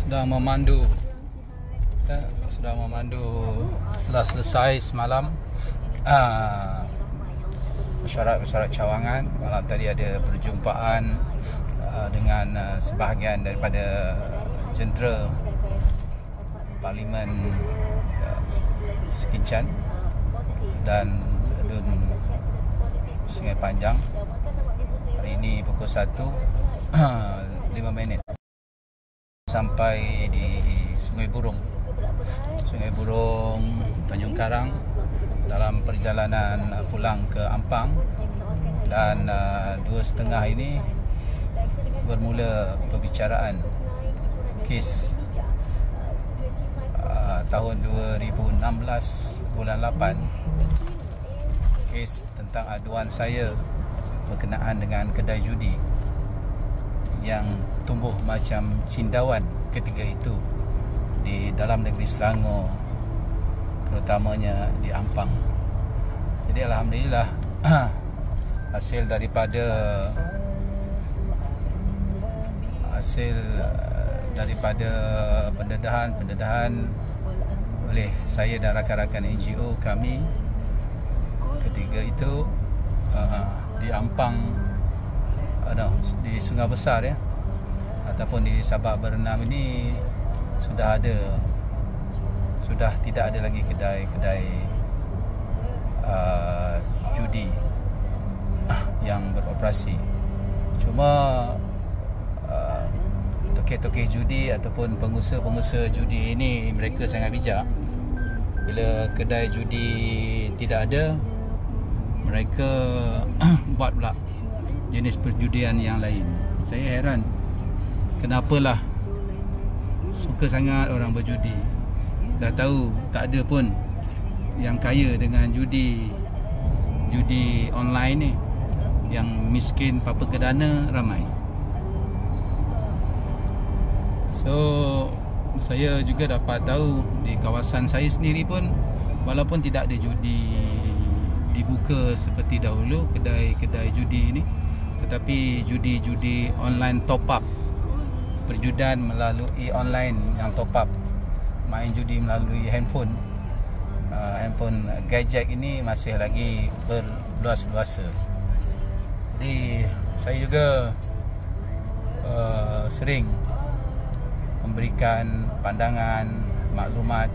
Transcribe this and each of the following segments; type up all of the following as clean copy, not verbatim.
sedang memandu setelah selesai semalam mesyuarat cawangan. Malam tadi ada perjumpaan dengan sebahagian daripada jentera Parlimen Sekinchan dan Dun Sungai Panjang. Hari ini pukul 1:05 sampai di Sungai Burung Tanjung Karang dalam perjalanan pulang ke Ampang. Dan 2.30 ini bermula perbicaraan kes tahun 2016 bulan 8, kes tentang aduan saya berkenaan dengan kedai judi yang tumbuh macam cendawan ketika itu di dalam negeri Selangor, terutamanya di Ampang. Jadi alhamdulillah hasil daripada pendedahan oleh saya dan rakan-rakan NGO kami ketika itu di Ampang, di Sungai Besar ataupun di Sabak Berenam ini sudah tidak ada lagi kedai judi yang beroperasi. Cuma tokeh-tokeh judi ataupun pengusaha-pengusaha judi ini mereka sangat bijak. Bila kedai judi tidak ada, mereka buat pula jenis perjudian yang lain. Saya heran kenapalah suka sangat orang berjudi. Dah tahu tak ada pun yang kaya dengan judi online ni. Yang miskin papa kedana ramai. So saya juga dapat tahu di kawasan saya sendiri pun, walaupun tidak ada judi dibuka seperti dahulu kedai-kedai judi ini, tetapi judi online top up, perjudian melalui online yang top up, main judi melalui handphone gadget ini masih lagi berluas-luasa. Jadi saya juga sering memberikan pandangan, maklumat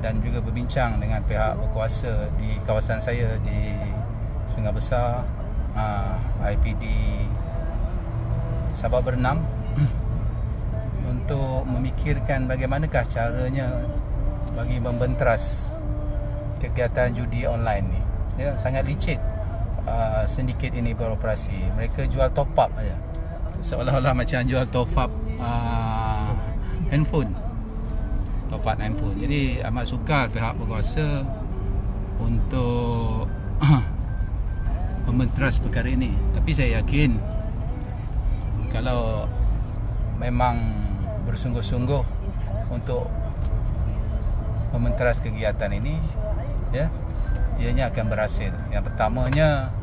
dan juga berbincang dengan pihak berkuasa di kawasan saya di Sungai Besar, IPD Sabak Berenam untuk memikirkan bagaimanakah caranya bagi membenteras kegiatan judi online ni. Sangat licik sindiket ini beroperasi. Mereka jual top up saja, seolah-olah macam jual top up handphone. Jadi amat sukar pihak berkuasa untuk membenteras perkara ini. Tapi saya yakin kalau memang bersungguh-sungguh untuk membenteras kegiatan ini, ianya akan berhasil. Yang pertamanya,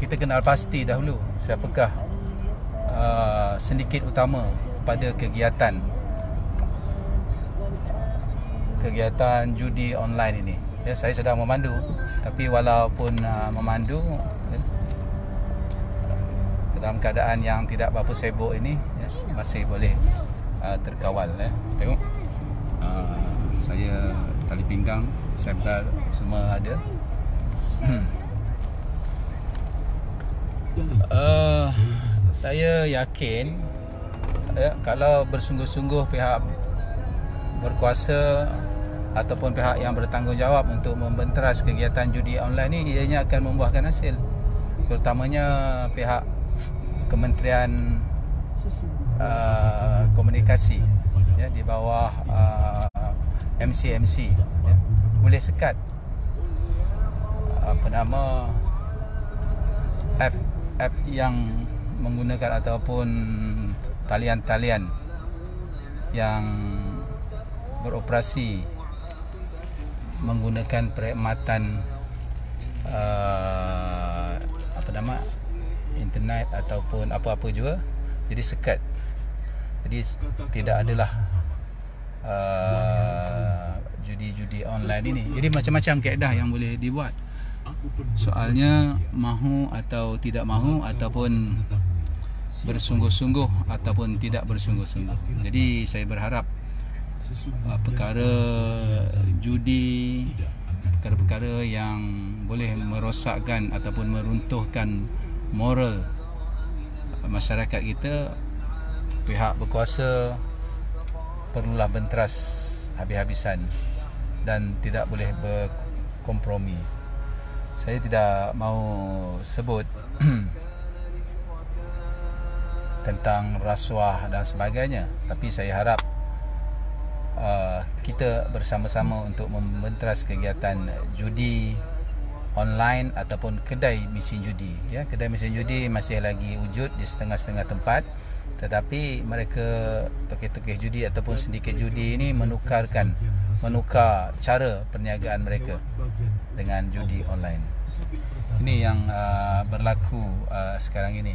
kita kenal pasti dahulu siapakah sindiket utama pada kegiatan judi online ini. Saya sedang memandu, tapi walaupun memandu dalam keadaan yang tidak berapa sibuk ini, masih boleh terkawal. Tengok, saya tali pinggang, safeguard semua ada. Saya yakin kalau bersungguh-sungguh pihak berkuasa ataupun pihak yang bertanggungjawab untuk membenteras kegiatan judi online ni, ianya akan membuahkan hasil. Terutamanya pihak Kementerian Komunikasi di bawah MCMC boleh sekat app yang menggunakan ataupun talian-talian yang beroperasi menggunakan perkhidmatan internet ataupun apa-apa juga, jadi sekat. Jadi tidak adalah judi-judi online ini. Jadi macam-macam kaedah yang boleh dibuat. Soalnya mahu atau tidak mahu, ataupun bersungguh-sungguh ataupun tidak bersungguh-sungguh. Jadi saya berharap perkara judi, perkara-perkara yang boleh merosakkan ataupun meruntuhkan moral masyarakat kita, pihak berkuasa perlulah benteras habis-habisan dan tidak boleh berkompromi. Saya tidak mahu sebut tentang rasuah dan sebagainya, tapi saya harap kita bersama-sama untuk membenteras kegiatan judi online ataupun kedai mesin judi. Ya, kedai mesin judi masih lagi wujud di setengah-setengah tempat, tetapi mereka tokeh-tokeh judi ataupun sindiket judi ini menukar cara perniagaan mereka dengan judi online. Ini yang berlaku sekarang ini.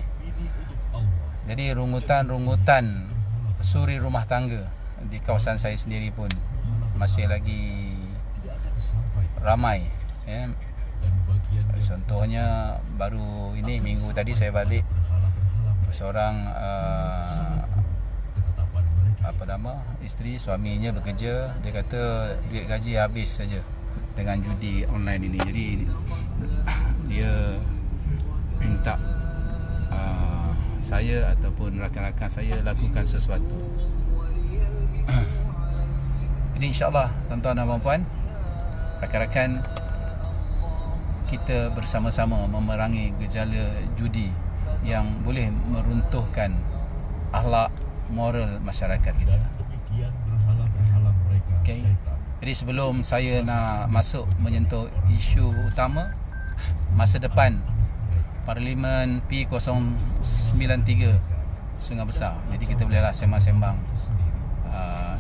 Jadi rungutan suri rumah tangga di kawasan saya sendiri pun masih lagi ramai, ya. Contohnya baru ini minggu tadi saya balik, seorang isteri, suaminya bekerja, dia kata duit gaji habis saja dengan judi online ini. Jadi dia minta saya ataupun rakan-rakan saya lakukan sesuatu. Jadi insyaAllah tuan-tuan dan puan-puan, rakan-rakan kita bersama-sama memerangi gejala judi yang boleh meruntuhkan akhlak moral masyarakat kita. Okay. Jadi sebelum saya nak masuk menyentuh isu utama, masa depan Parlimen P093 Sungai Besar. Jadi kita bolehlah sembang-sembang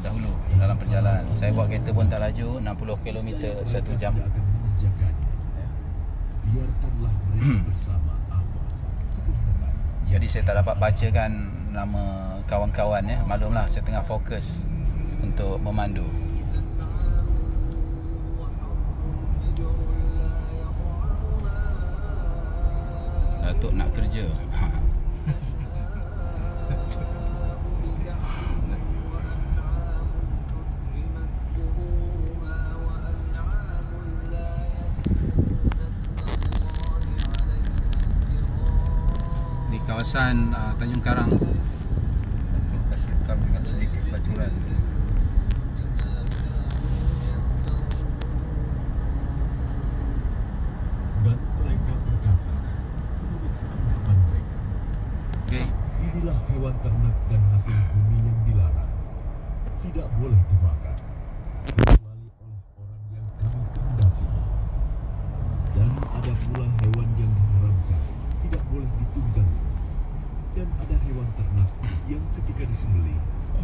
dahulu dalam perjalanan. Saya buat kereta pun tak laju, 60 km 1 jam. Jadi saya tak dapat bacakan nama kawan-kawan, ya. Maklumlah saya tengah fokus untuk memandu. Datuk nak kerja. Di kawasan Tanjung Karang, kasih tahu dengan sedikit pelacuran. Inilah hewan ternak dan hasil bumi yang dilarang, tidak boleh dimakan kecuali oleh orang yang kami kehendaki. Dan ada pula hewan yang diharamkan, tidak boleh ditunggangi. Dan ada hewan ternak yang ketika disembelih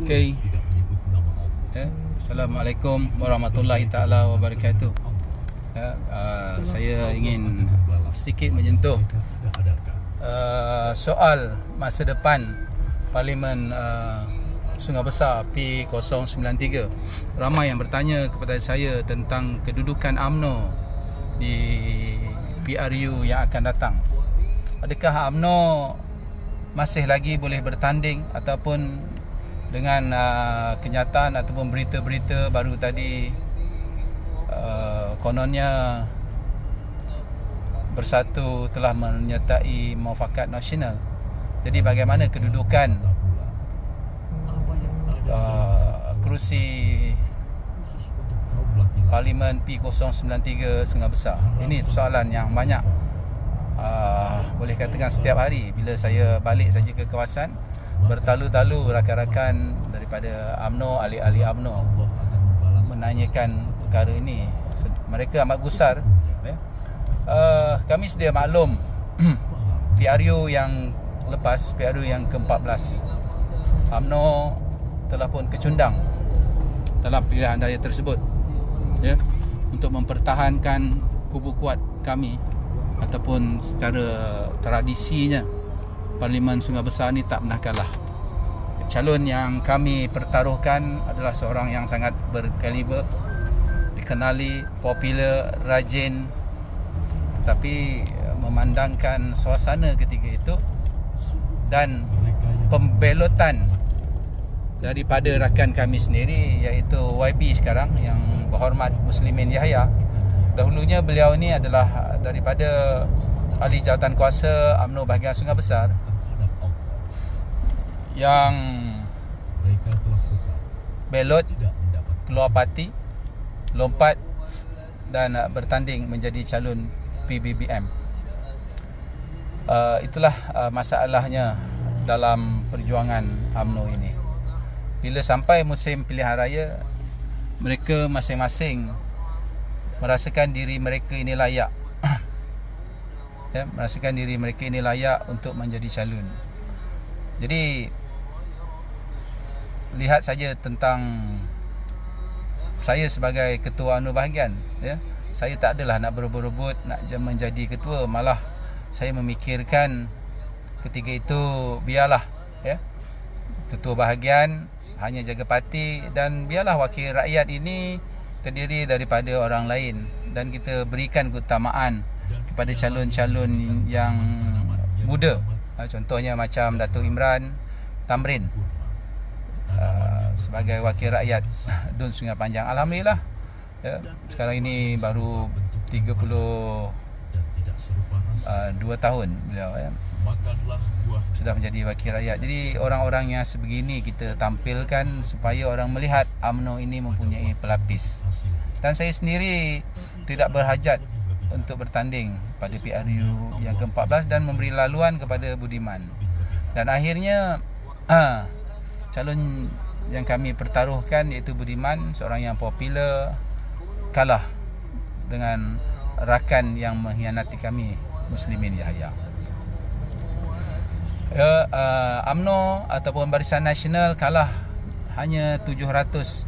tidak menyebut nama Allah. Assalamualaikum warahmatullahi taala wabarakatuh. Saya ingin sedikit menyentuh soal masa depan Parlimen Sungai Besar P093. Ramai yang bertanya kepada saya tentang kedudukan UMNO di PRU yang akan datang. Adakah UMNO masih lagi boleh bertanding, ataupun dengan kenyataan ataupun berita-berita baru tadi kononnya Bersatu telah menyertai Muafakat Nasional. Jadi bagaimana kedudukan kerusi Parlimen P093 Sungai Besar? Ini soalan yang banyak, boleh katakan setiap hari bila saya balik saja ke kawasan, bertalu-talu rakan-rakan daripada UMNO, ahli-ahli UMNO menanyakan perkara ini. Mereka amat gusar. Kami sedia maklum PRU yang lepas, PRU yang ke-14, UMNO telah pun kecundang dalam pilihan raya tersebut, ya, untuk mempertahankan kubu kuat kami, ataupun secara tradisinya Parlimen Sungai Besar ni tak pernah kalah. calon yang kami pertaruhkan adalah seorang yang sangat berkaliber, dikenali, popular, rajin. Tapi memandangkan suasana ketika itu dan pembelotan daripada rakan kami sendiri, iaitu YB sekarang, yang berhormat Muslimin Yahya. Dahulunya beliau ni adalah daripada ahli jawatan kuasa UMNO bahagian Sungai Besar yang belot keluar parti, lompat dan bertanding menjadi calon PBBM. Itulah masalahnya dalam perjuangan UMNO ini. Bila sampai musim pilihan raya, mereka masing-masing merasakan diri mereka ini layak merasakan diri mereka ini layak untuk menjadi calon. Jadi lihat saja tentang saya sebagai ketua UMNO bahagian, saya tak adalah nak berebut-rebut nak menjadi ketua, malah saya memikirkan ketika itu biarlah ketua bahagian hanya jaga parti, dan biarlah wakil rakyat ini terdiri daripada orang lain, dan kita berikan keutamaan kepada calon-calon yang muda. Contohnya macam Datuk Imran Tamrin sebagai wakil rakyat Dun Sungai Panjang. Alhamdulillah, sekarang ini baru 32 tahun beliau sudah menjadi wakil rakyat. Jadi orang-orang yang sebegini kita tampilkan supaya orang melihat UMNO ini mempunyai pelapis. Dan saya sendiri tidak berhajat untuk bertanding pada PRU yang ke-14 dan memberi laluan kepada Budiman. Dan akhirnya calon yang kami pertaruhkan, iaitu Budiman, seorang yang popular, kalah dengan rakan yang mengkhianati kami, Muslimin Yahya. UMNO ataupun Barisan Nasional kalah hanya 714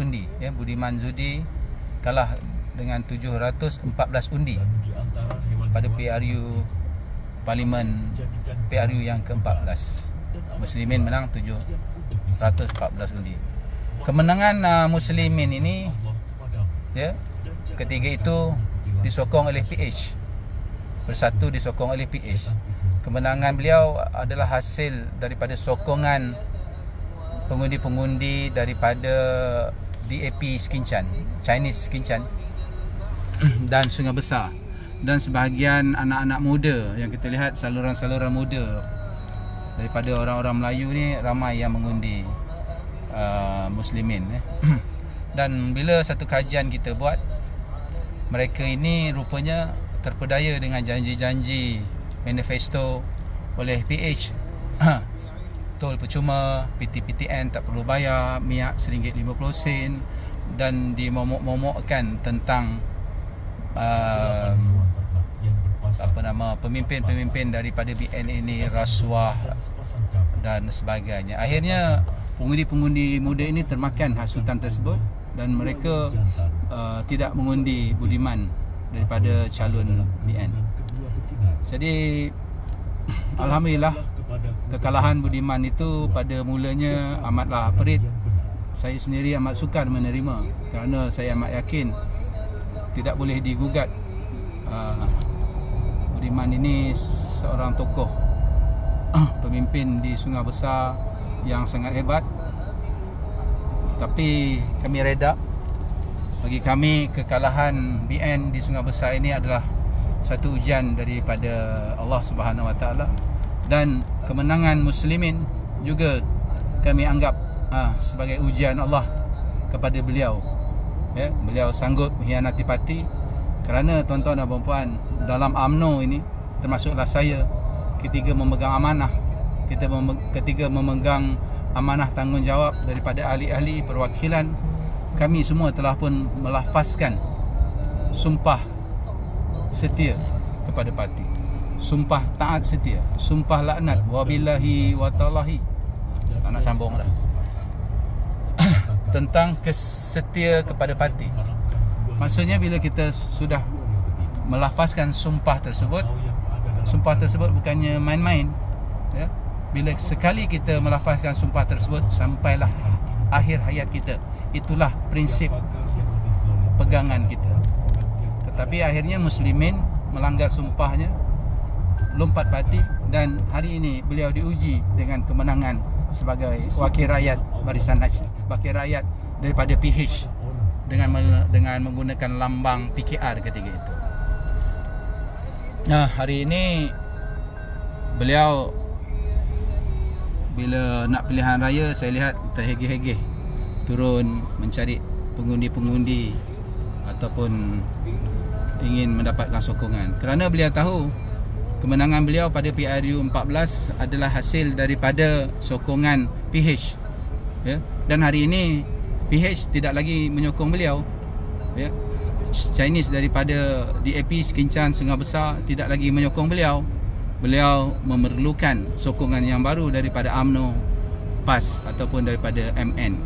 undi. Budiman Zudi kalah dengan 714 undi pada PRU Parlimen PRU yang ke-14. Muslimin menang 714 undi. Kemenangan Muslimin ini ketiga itu disokong oleh PH. Bersatu disokong oleh PH. Kemenangan beliau adalah hasil daripada sokongan pengundi-pengundi daripada DAP Skincan, Chinese Skincan dan Sungai Besar, dan sebahagian anak-anak muda yang kita lihat, saluran-saluran muda daripada orang-orang Melayu ni ramai yang mengundi Muslimin. Dan bila satu kajian kita buat, mereka ini rupanya terpedaya dengan janji-janji manifesto oleh PH. Tol percuma, PTPTN tak perlu bayar, minyak RM1.50, dan dimomok-momokkan tentang pemimpin-pemimpin daripada BN ini rasuah dan sebagainya. Akhirnya pengundi-pengundi muda ini termakan hasutan tersebut, dan mereka tidak mengundi Budiman daripada calon BN. Jadi alhamdulillah, kekalahan Budiman itu pada mulanya amatlah perit. Saya sendiri amat sukar menerima, kerana saya amat yakin tidak boleh digugat. Budiman ini seorang tokoh pemimpin di Sungai Besar yang sangat hebat. Tapi kami reda. Bagi kami, kekalahan BN di Sungai Besar ini adalah satu ujian daripada Allah Subhanahu Wa Taala, dan kemenangan Muslimin juga kami anggap sebagai ujian Allah kepada beliau. Beliau sanggup mengkhianati parti, kerana tuan-tuan dan puan-puan, dalam UMNO ini termasuklah saya, ketika memegang amanah, ketika memegang amanah tanggungjawab daripada ahli-ahli perwakilan, kami semua telah pun melafazkan sumpah setia kepada parti, sumpah taat setia, sumpah laknat, wabillahi watalahi. Tak nak sambung dah. Tentang kesetia kepada parti. Maksudnya bila kita sudah melafazkan sumpah tersebut bukannya main-main, bila sekali kita melafazkan sumpah tersebut sampailah akhir hayat kita. Itulah prinsip pegangan kita. Tetapi akhirnya muslimin melanggar sumpahnya, lompat parti, dan hari ini beliau diuji dengan kemenangan sebagai wakil rakyat Barisan Wakil Rakyat daripada PH dengan menggunakan lambang PKR ketika itu. Nah, hari ini beliau bila nak pilihan raya, saya lihat terhegeh-hegeh turun mencari pengundi-pengundi ataupun ingin mendapatkan sokongan, kerana beliau tahu kemenangan beliau pada PRU 14 adalah hasil daripada sokongan PH, ya? Dan hari ini PH tidak lagi menyokong beliau, ya? Chinese daripada DAP Sekincan Sungai Besar tidak lagi menyokong beliau. Beliau memerlukan sokongan yang baru daripada UMNO, PAS ataupun daripada MN.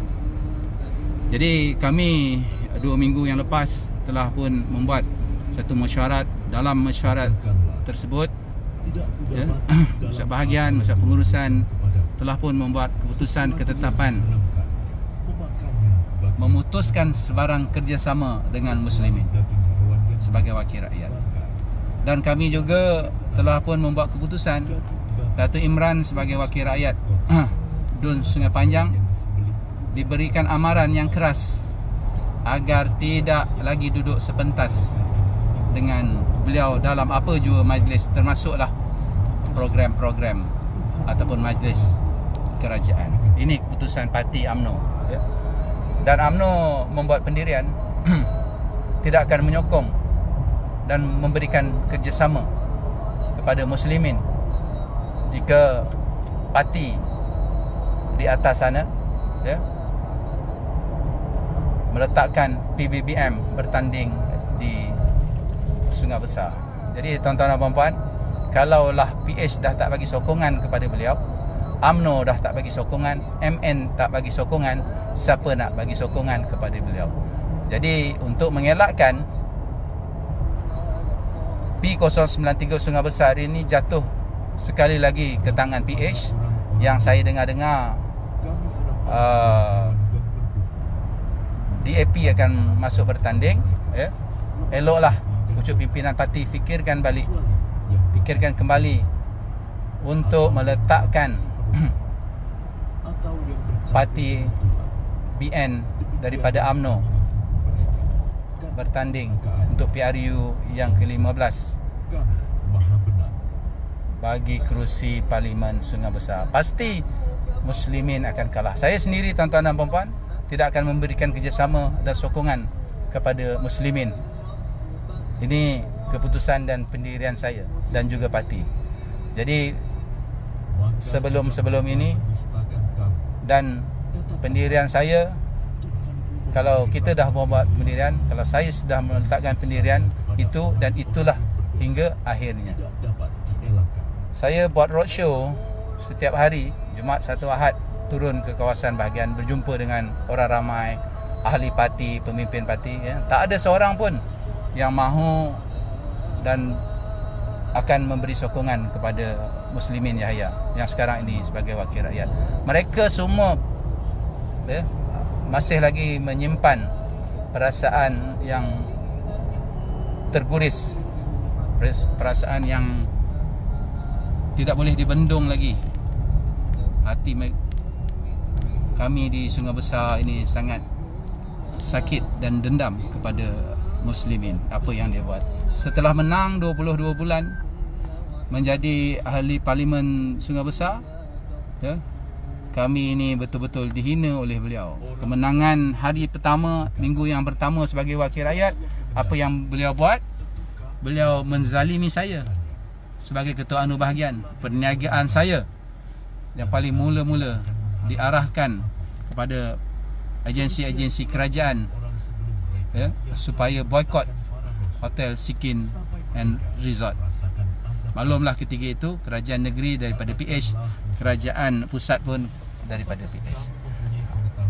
Jadi kami 2 minggu yang lepas telah pun membuat satu mesyuarat. Dalam mesyuarat tersebut, ya, pusat bahagian, pusat pengurusan telah pun membuat keputusan ketetapan memutuskan sebarang kerjasama dengan muslimin sebagai wakil rakyat. Dan kami juga telah pun membuat keputusan Datuk Imran sebagai wakil rakyat Dun Sungai Panjang diberikan amaran yang keras agar tidak lagi duduk sepentas dengan beliau dalam apa jua majlis, termasuklah program-program ataupun majlis kerajaan. Ini keputusan parti UMNO, ya. Dan UMNO membuat pendirian tidak akan menyokong dan memberikan kerjasama kepada muslimin jika parti di atas sana, ya, meletakkan PBBM bertanding di Sungai Besar. Jadi tuan-tuan dan puan-puan, kalaulah PH dah tak bagi sokongan kepada beliau, UMNO dah tak bagi sokongan, MN tak bagi sokongan, siapa nak bagi sokongan kepada beliau? Jadi untuk mengelakkan P093 Sungai Besar ini jatuh sekali lagi ke tangan PH, yang saya dengar-dengar DAP akan masuk bertanding, ya. Eloklah pucuk pimpinan parti fikirkan kembali untuk meletakkan parti BN daripada UMNO bertanding untuk PRU yang ke-15 bagi kerusi Parlimen Sungai Besar. Pasti muslimin akan kalah. Saya sendiri, tuan-tuan dan puan-puan, tidak akan memberikan kerjasama dan sokongan kepada muslimin. Ini keputusan dan pendirian saya dan juga parti. Jadi sebelum ini dan pendirian saya, kalau kita dah membuat pendirian, kalau saya sudah meletakkan pendirian itu, dan itulah hingga akhirnya. Saya buat roadshow setiap hari, Jumaat, Sabtu, Ahad, turun ke kawasan bahagian, berjumpa dengan orang ramai, ahli parti, pemimpin parti, ya. Tak ada seorang pun yang mahu dan akan memberi sokongan kepada Muslimin Yahya yang sekarang ini sebagai wakil rakyat. Mereka semua, ya, masih lagi menyimpan perasaan yang terguris, perasaan yang tidak boleh dibendung lagi. Hati kami di Sungai Besar ini sangat sakit dan dendam kepada muslimin, apa yang dia buat. Setelah menang 22 bulan menjadi ahli Parlimen Sungai Besar, ya, kami ini betul-betul dihina oleh beliau. Kemenangan hari pertama, minggu yang pertama sebagai wakil rakyat, apa yang beliau buat? Beliau menzalimi saya sebagai ketua anu bahagian. Perniagaan saya yang paling mula-mula diarahkan kepada agensi-agensi kerajaan, ya, supaya boykot Hotel Sikin and Resort. Maklumlah ketika itu kerajaan negeri daripada PH, kerajaan pusat pun daripada PH.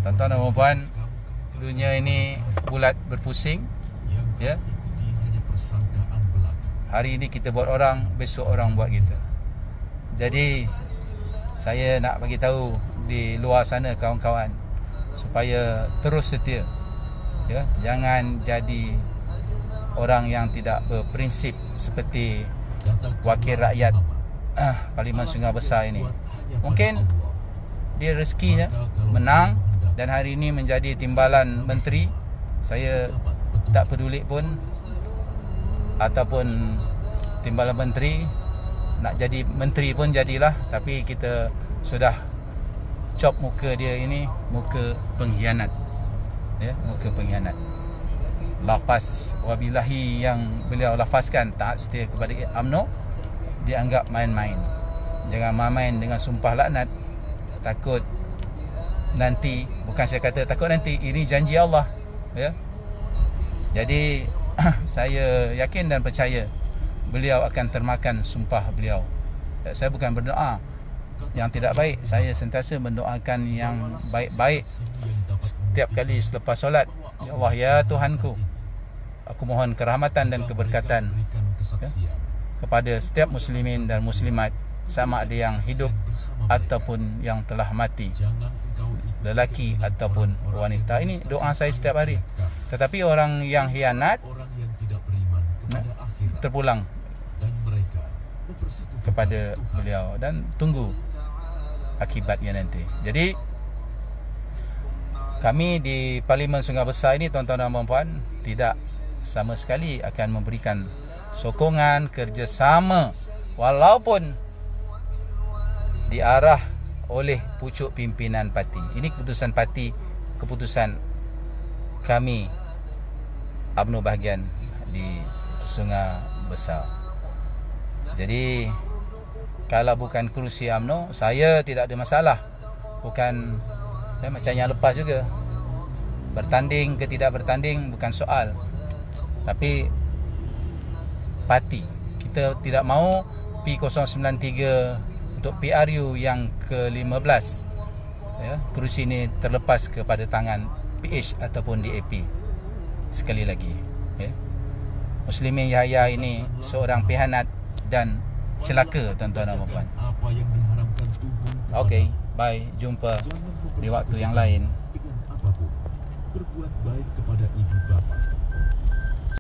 Tuan-tuan dan puan, dunia ini bulat berpusing, ya. Hari ini kita buat orang, besok orang buat kita. Jadi saya nak bagi tahu di luar sana kawan-kawan supaya terus setia, ya, jangan jadi orang yang tidak berprinsip seperti wakil rakyat Parlimen Sungai Besar ini. Mungkin dia rezekinya menang dan hari ini menjadi timbalan menteri. Saya tak peduli pun, ataupun timbalan menteri, nak jadi menteri pun jadilah, tapi kita sudah cop muka dia ini muka pengkhianat, ya, muka pengkhianat. Lafaz wabillahi yang beliau lafazkan taat setia kepada UMNO dianggap main-main. Jangan main-main dengan sumpah laknat. Takut nanti, bukan saya kata takut nanti, ini janji Allah, ya. Jadi saya yakin dan percaya beliau akan termakan sumpah beliau. Saya bukan berdoa yang tidak baik, saya sentiasa mendoakan yang baik-baik setiap kali selepas solat. Ya Allah, ya Tuhanku, aku mohon kerahmatan dan keberkatan, ya, kepada setiap muslimin dan muslimat, sama ada yang hidup ataupun yang telah mati, lelaki ataupun wanita. Ini doa saya setiap hari. Tetapi orang yang hianat terpulang kepada beliau dan tunggu akibatnya nanti. Jadi kami di Parlimen Sungai Besar ini, tuan-tuan dan puan-puan, tidak sama sekali akan memberikan sokongan kerjasama walaupun diarah oleh pucuk pimpinan parti. Ini keputusan parti, keputusan kami UMNO bahagian di Sungai Besar. Jadi kalau bukan kerusi UMNO, saya tidak ada masalah. Bukan macam yang lepas juga, bertanding ke tidak bertanding bukan soal, tapi parti kita tidak mahu P093 untuk PRU yang ke-15, ya, kerusi ini terlepas kepada tangan PH ataupun DAP. Sekali lagi, ya, Muslimin Yahya ini seorang pengkhianat dan celaka, tuan-tuan dan puan. Okey, bye, jumpa di waktu yang lain.